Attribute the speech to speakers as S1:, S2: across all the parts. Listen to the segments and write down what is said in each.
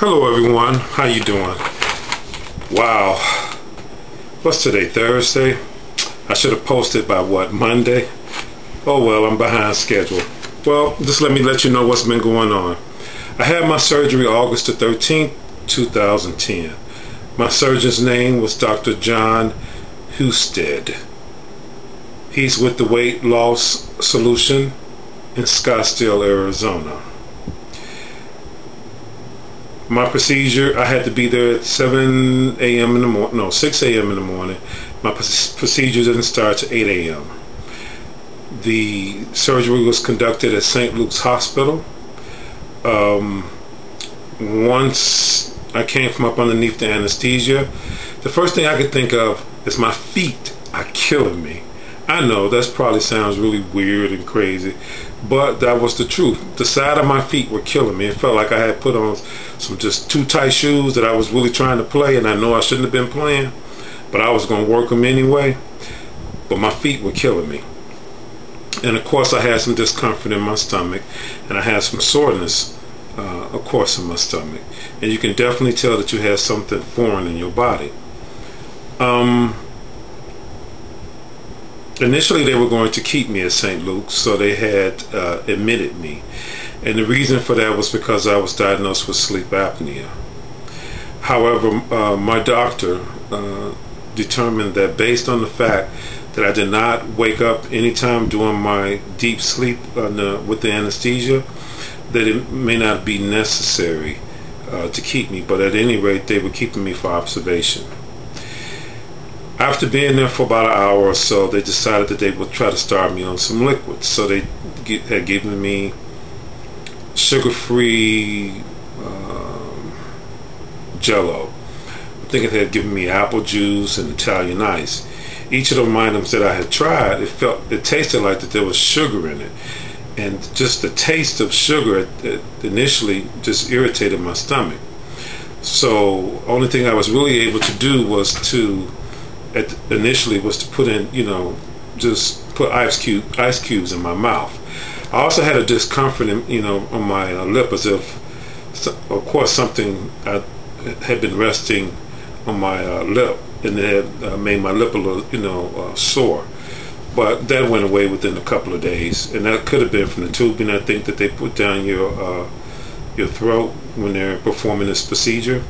S1: Hello everyone, how you doing? Wow, what's today, Thursday? I should have posted by what, Monday? Oh well, I'm behind schedule. Well, just let me let you know what's been going on. I had my surgery August the 13th, 2010. My surgeon's name was Dr. John Husted. He's with the Weight Loss Solution in Scottsdale, Arizona. My procedure, I had to be there at 7 a.m. in the morning, no, 6 a.m. in the morning. My procedure didn't start to 8 a.m. The surgery was conducted at St. Luke's Hospital. Once I came from up underneath the anesthesia, the first thing I could think of is my feet are killing me. I know that probably sounds really weird and crazy, but that was the truth. The side of my feet were killing me. It felt like I had put on some just too tight shoes that I was really trying to play, and I know I shouldn't have been playing, but I was going to work them anyway. But my feet were killing me. And of course I had some discomfort in my stomach, and I had some soreness, of course, in my stomach. And you can definitely tell that you have something foreign in your body. Initially they were going to keep me at St. Luke's, so they had admitted me. And the reason for that was because I was diagnosed with sleep apnea. However, my doctor determined that based on the fact that I did not wake up anytime during my deep sleep with the anesthesia, that it may not be necessary to keep me, but at any rate they were keeping me for observation. After being there for about an hour or so, they decided that they would try to start me on some liquids. So they had given me sugar-free Jello. I think it had given me apple juice and Italian ice. Each of them items that I had tried, it tasted like that there was sugar in it. And just the taste of sugar initially just irritated my stomach. So only thing I was really able to do was to initially put in, just put ice cubes in my mouth. I also had a discomfort on my lip, as if, of course, something had been resting on my lip, and it had made my lip a little, sore. But that went away within a couple of days, and that could have been from the tubing, I think, that they put down your throat when they're performing this procedure.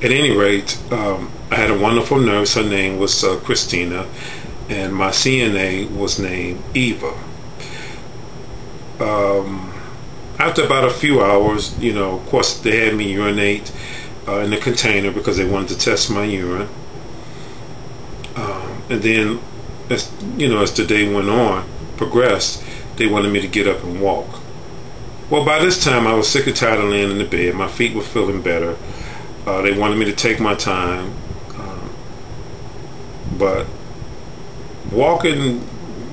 S1: At any rate, I had a wonderful nurse. Her name was Christina, and my CNA was named Eva. After about a few hours, of course, they had me urinate in a container because they wanted to test my urine. And then, as the day progressed, they wanted me to get up and walk. Well, by this time, I was sick and tired of laying in the bed. My feet were feeling better. They wanted me to take my time, but walking,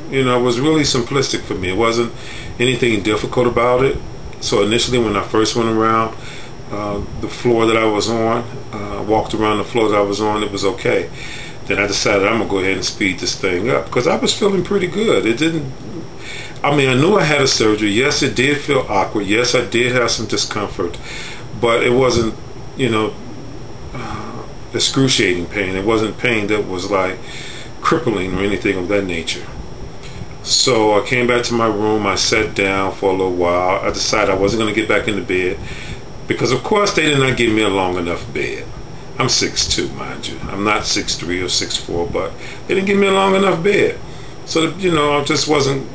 S1: was really simplistic for me. It wasn't anything difficult about it. So initially, when I first went around the floor that I was on, walked around the floor that I was on, it was okay. Then I decided I'm gonna go ahead and speed this thing up because I was feeling pretty good. I knew I had a surgery. Yes, it did feel awkward. Yes, I did have some discomfort, but it wasn't excruciating pain. It wasn't pain that was like crippling or anything of that nature. So I came back to my room. I sat down for a little while. I decided I wasn't going to get back into bed because, of course, they did not give me a long enough bed. I'm 6'2", mind you. I'm not 6'3" or 6'4", but they didn't give me a long enough bed. So I just wasn't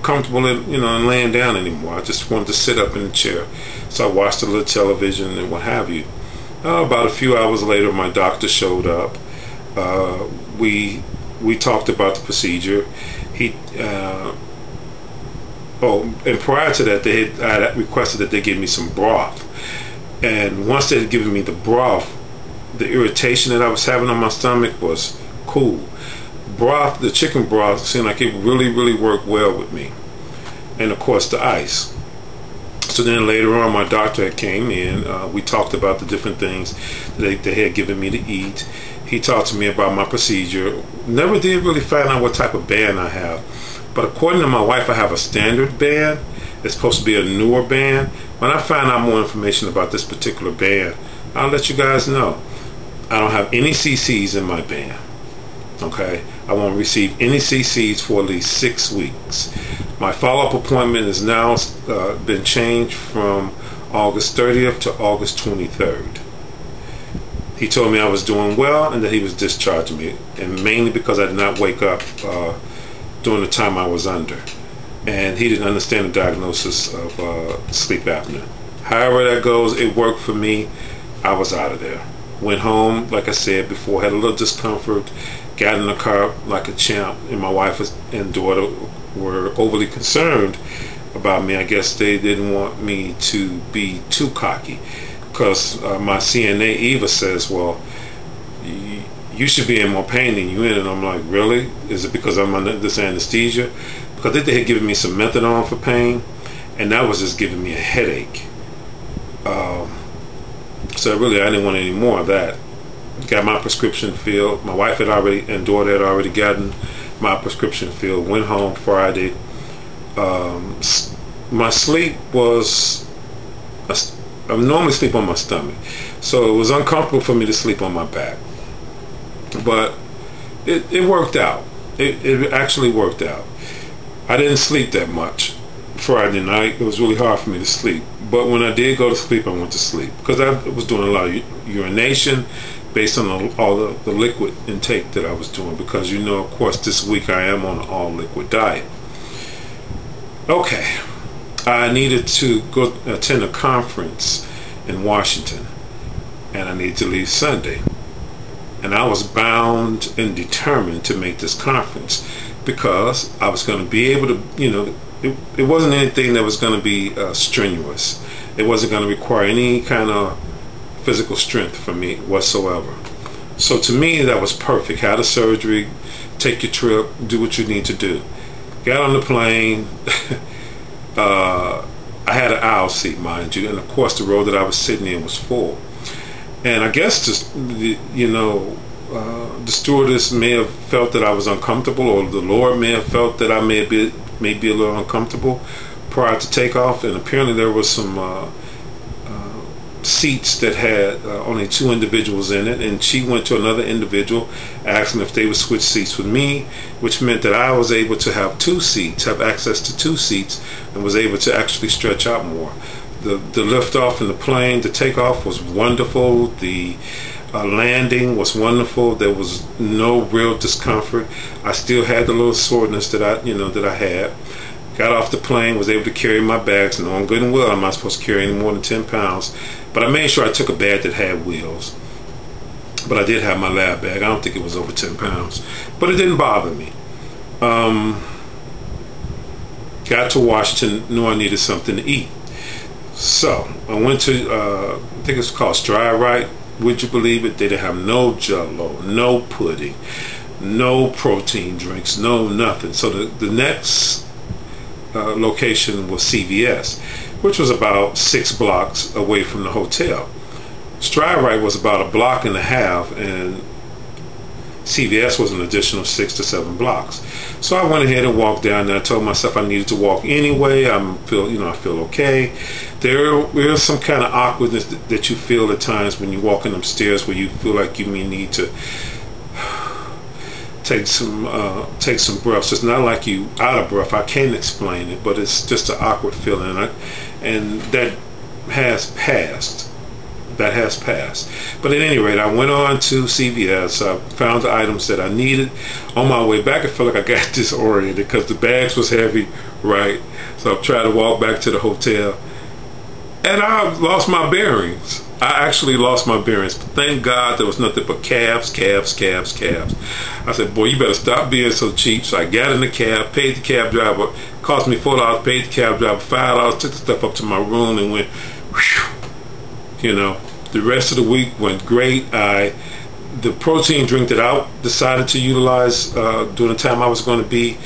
S1: comfortable in laying down anymore. I just wanted to sit up in the chair. So I watched a little television and what have you. About a few hours later, my doctor showed up. We talked about the procedure. And prior to that, I had requested that they give me some broth. And once they had given me the broth, the irritation that I was having on my stomach was cool. Broth, the chicken broth, seemed like it really, really worked well with me. And of course, the ice. So then later on, my doctor came in. We talked about the different things that they had given me to eat. He talked to me about my procedure. Never did really find out what type of band I have. But according to my wife, I have a standard band. It's supposed to be a newer band. When I find out more information about this particular band, I'll let you guys know. I don't have any CCs in my band. Okay, I won't receive any CCs for at least 6 weeks. My follow-up appointment is now been changed from August 30th to August 23rd. He told me I was doing well and that he was discharging me, and mainly because I did not wake up during the time I was under, and he didn't understand the diagnosis of sleep apnea. However that goes, it worked for me. I was out of there. Went home, like I said before, had a little discomfort, got in the car like a champ, and my wife and daughter were overly concerned about me. I guess they didn't want me to be too cocky, because my CNA Eva says, well, you should be in more pain than you in. And I'm like, really? Is it because I'm under this anesthesia? Because they had given me some methadone for pain, and that was just giving me a headache. So really, I didn't want any more of that. Got my prescription filled. My wife had already, and daughter had already gotten my prescription filled. Went home Friday. My sleep was, I normally sleep on my stomach, so it was uncomfortable for me to sleep on my back. But it worked out. It actually worked out. I didn't sleep that much Friday night. It was really hard for me to sleep. But when I did go to sleep, I went to sleep, because I was doing a lot of urination based on all the liquid intake that I was doing, because you know, of course, this week I am on an all liquid diet. Okay, I needed to go attend a conference in Washington, and I needed to leave Sunday, and I was bound and determined to make this conference, because I was going to be able to, you know, it wasn't anything that was going to be strenuous. It wasn't going to require any kind of physical strength from me whatsoever. So to me, that was perfect. Had a surgery, take your trip, do what you need to do. Got on the plane. I had an aisle seat, mind you, and of course the row that I was sitting in was full. And I guess just, you know, the stewardess may have felt that I was uncomfortable, or the Lord may have felt that I may be a little uncomfortable prior to takeoff. And apparently there was some seats that had only 2 individuals in it, and she went to another individual asking if they would switch seats with me, which meant that I was able to have 2 seats, have access to 2 seats, and was able to actually stretch out more. The lift off in the plane, the takeoff was wonderful. The landing was wonderful. There was no real discomfort. I still had the little soreness that I had. Got off the plane, was able to carry my bags, knowing good and well I'm not supposed to carry any more than 10 pounds. But I made sure I took a bag that had wheels. But I did have my lab bag. I don't think it was over 10 pounds. But it didn't bother me. Got to Washington, knew I needed something to eat. So I went to, I think it's called Stride Right. Would you believe it? They didn't have no Jell-O, no pudding, no protein drinks, no nothing. So the next location was CVS, which was about 6 blocks away from the hotel. Stride Right was about a block and a half, and CVS was an additional 6 to 7 blocks. So I went ahead and walked down there. I told myself I needed to walk anyway. I feel okay. There is some kind of awkwardness that you feel at times when you walk in them stairs, where you feel like you may need to take some breaths. It's not like you out of breath. I can't explain it, but it's just an awkward feeling, and that has passed. That has passed. But at any rate, I went on to CVS. I found the items that I needed. On my way back, I felt like I got disoriented because the bags was heavy, right? So I tried to walk back to the hotel, and I lost my bearings. I actually lost my bearings. But thank God there was nothing but cabs. I said, boy, you better stop being so cheap. So I got in the cab, paid the cab driver. Cost me $4, paid the cab driver $5, took the stuff up to my room and went, whew. You know, the rest of the week went great. The protein drink that I decided to utilize during the time I was going to be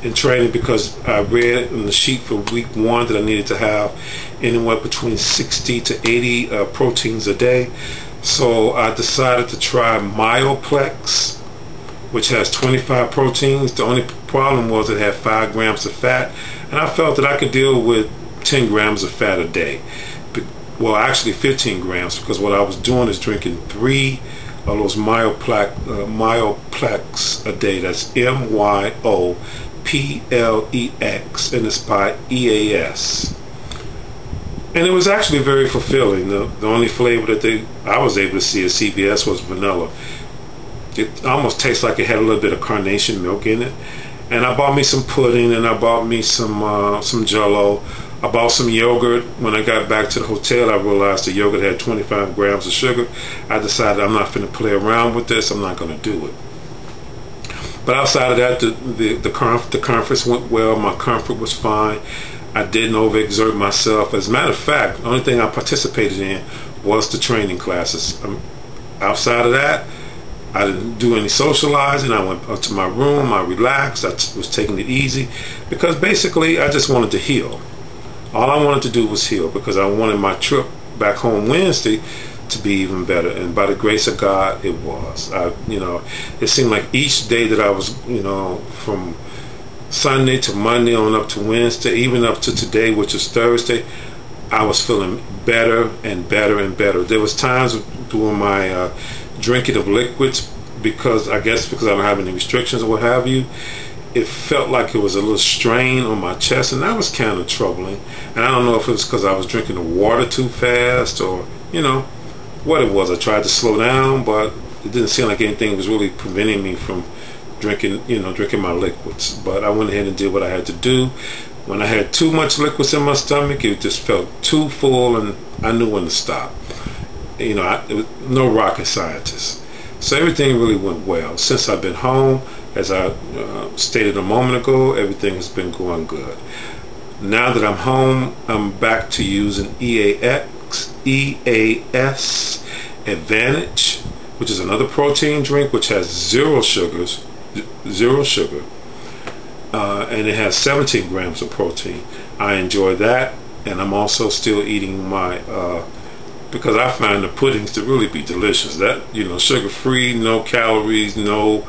S1: in training, because I read in the sheet for week 1 that I needed to have anywhere between 60 to 80 proteins a day. So I decided to try Myoplex, which has 25 proteins. The only problem was it had 5 grams of fat, and I felt that I could deal with 10 grams of fat a day. Well, actually 15 grams, because what I was doing is drinking 3 of those Myoplex a day. That's MYOPLEX, and it's by EAS. And it was actually very fulfilling. The only flavor that I was able to see at CVS was vanilla. It almost tastes like it had a little bit of carnation milk in it. And I bought me some pudding, and I bought me some Jell-O. I bought some yogurt. When I got back to the hotel, I realized the yogurt had 25 grams of sugar. I decided I'm not going to play around with this. I'm not going to do it. But outside of that, the conference went well. My comfort was fine. I didn't overexert myself. As a matter of fact, the only thing I participated in was the training classes. Outside of that, I didn't do any socializing. I went up to my room. I relaxed. I was taking it easy because basically I just wanted to heal. All I wanted to do was heal because I wanted my trip back home Wednesday to be even better. And by the grace of God, it was. It seemed like each day that I was, from Sunday to Monday on up to Wednesday, even up to today, which is Thursday, I was feeling better and better and better. There was times during my drinking of liquids, because I don't have any restrictions or what have you, it felt like it was a little strain on my chest, and that was kind of troubling. And I don't know if it was because I was drinking the water too fast or what it was. I tried to slow down, but it didn't seem like anything was really preventing me from drinking my liquids. But I went ahead and did what I had to do. When I had too much liquids in my stomach, it just felt too full, and I knew when to stop. It was no rocket scientist. So everything really went well. Since I've been home, as I stated a moment ago, everything has been going good. Now that I'm home, I'm back to using EAS Advantage, which is another protein drink which has zero sugar, and it has 17 grams of protein. I enjoy that, and I'm also still eating my because I find the puddings to really be delicious. That, sugar-free, no calories, no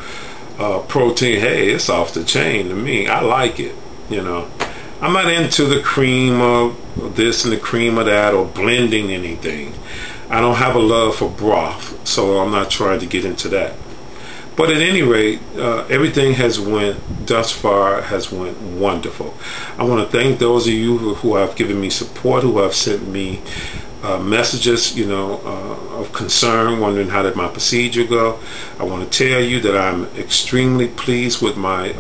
S1: protein. Hey, it's off the chain to me. I like it. I'm not into the cream of this and the cream of that or blending anything. I don't have a love for broth, so I'm not trying to get into that. But at any rate, everything thus far has went wonderful. I want to thank those of you who have given me support, who have sent me messages, of concern, wondering how did my procedure go. I want to tell you that I'm extremely pleased with my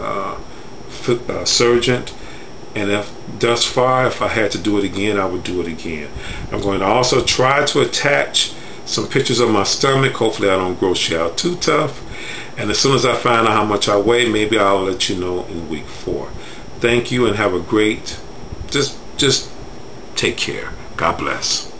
S1: surgeon, and if I had to do it again, I would do it again. I'm going to also try to attach some pictures of my stomach. Hopefully I don't gross you out too tough. And as soon as I find out how much I weigh, maybe I'll let you know in week 4. Thank you, and have a great, just take care. God bless.